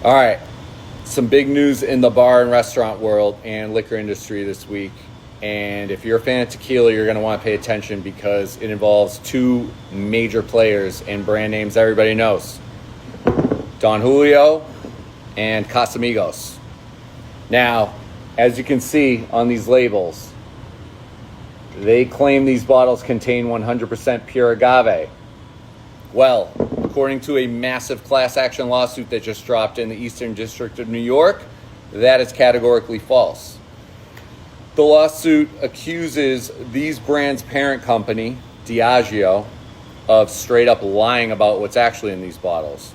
All right, some big news in the bar and restaurant world and liquor industry this week. And if you're a fan of tequila, you're going to want to pay attention because it involves two major players and brand names everybody knows. Don Julio and Casamigos. Now, as you can see on these labels, they claim these bottles contain 100% pure agave. Well, according to a massive class action lawsuit that just dropped in the Eastern District of New York, that is categorically false. The lawsuit accuses these brands' parent company, Diageo, of straight up lying about what's actually in these bottles.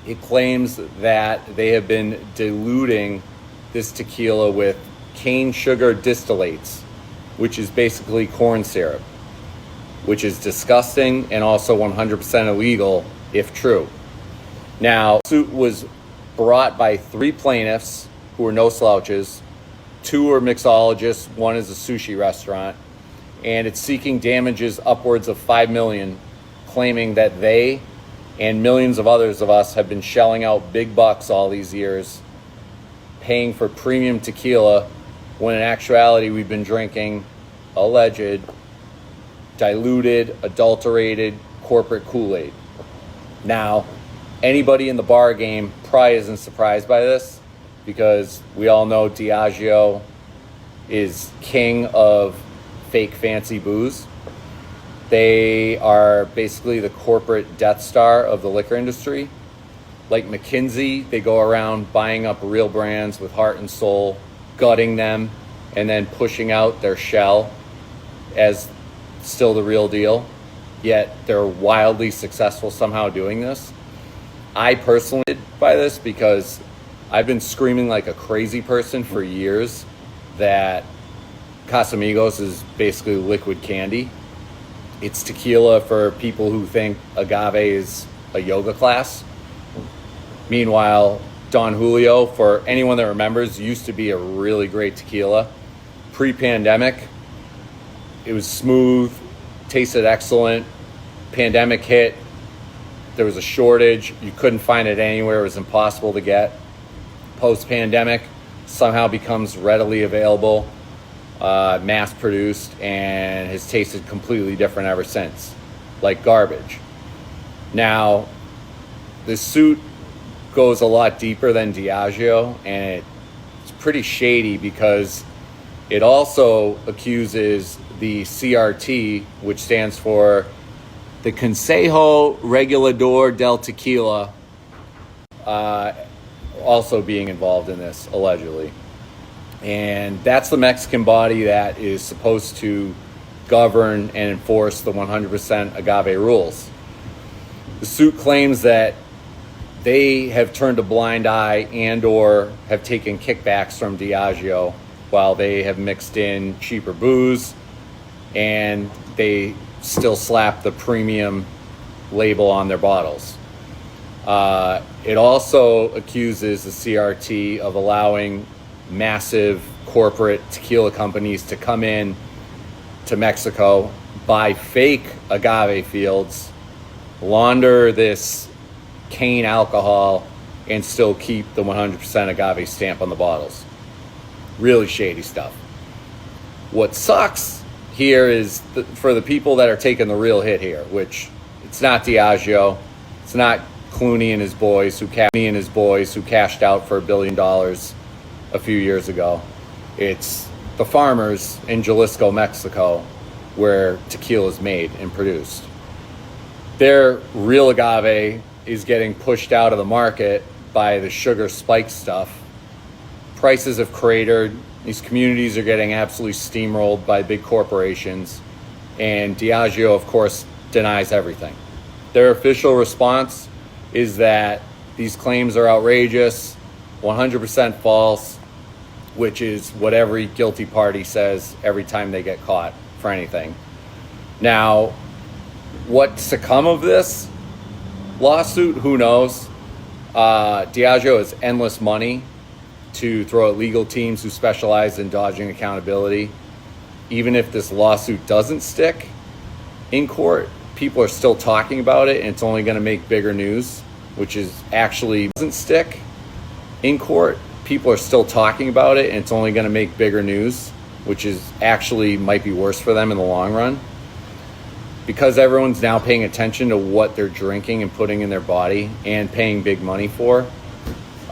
It claims that they have been diluting this tequila with cane sugar distillates, which is basically corn syrup, which is disgusting and also 100% illegal if true. Now, the suit was brought by three plaintiffs who are no slouches. Two are mixologists, one is a sushi restaurant, and it's seeking damages upwards of $5 million, claiming that they and millions of others of us have been shelling out big bucks all these years, paying for premium tequila, when in actuality we've been drinking alleged, diluted, adulterated corporate Kool-Aid. Now, anybody in the bar game probably isn't surprised by this, because we all know Diageo is king of fake fancy booze. They are basically the corporate Death Star of the liquor industry. Like McKinsey, they go around buying up real brands with heart and soul, gutting them, and then pushing out their shell as still the real deal. Yet they're wildly successful somehow doing this. I personally did by this because I've been screaming like a crazy person for years that Casamigos is basically liquid candy. It's tequila for people who think agave is a yoga class. Meanwhile, Don Julio, for anyone that remembers, used to be a really great tequila. Pre-pandemic, it was smooth, tasted excellent. Pandemic hit, there was a shortage. You couldn't find it anywhere. It was impossible to get. Post-pandemic, somehow becomes readily available, mass-produced, and has tasted completely different ever since, like garbage. Now, the suit goes a lot deeper than Diageo, and it's pretty shady because it also accuses the CRT, which stands for the Consejo Regulador del Tequila, also being involved in this, allegedly. And that's the Mexican body that is supposed to govern and enforce the 100% agave rules. The suit claims that they have turned a blind eye and or have taken kickbacks from Diageo while they have mixed in cheaper booze, and they still slap the premium label on their bottles. It also accuses the CRT of allowing massive corporate tequila companies to come in to Mexico, buy fake agave fields, launder this cane alcohol, and still keep the 100% agave stamp on the bottles. Really shady stuff. What sucks here is for the people that are taking the real hit here, which it's not Diageo, it's not Clooney and his boys who cashed out for $1 billion a few years ago. It's the farmers in Jalisco, Mexico, where tequila is made and produced. Their real agave is getting pushed out of the market by the sugar spike stuff. Prices have cratered. These communities are getting absolutely steamrolled by big corporations. And Diageo, of course, denies everything. Their official response is that these claims are outrageous, 100% false, which is what every guilty party says every time they get caught for anything. Now, what's to come of this lawsuit, who knows? Diageo has endless money to throw at legal teams who specialize in dodging accountability. Even if this lawsuit doesn't stick in court, people are still talking about it, and it's only going to make bigger news, which is actually doesn't stick In court, people are still talking about it, and it's only going to make bigger news, which is actually might be worse for them in the long run. Because everyone's now paying attention to what they're drinking and putting in their body and paying big money for,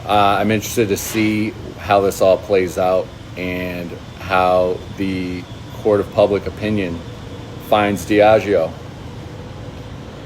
I'm interested to see how this all plays out and how the court of public opinion finds Diageo.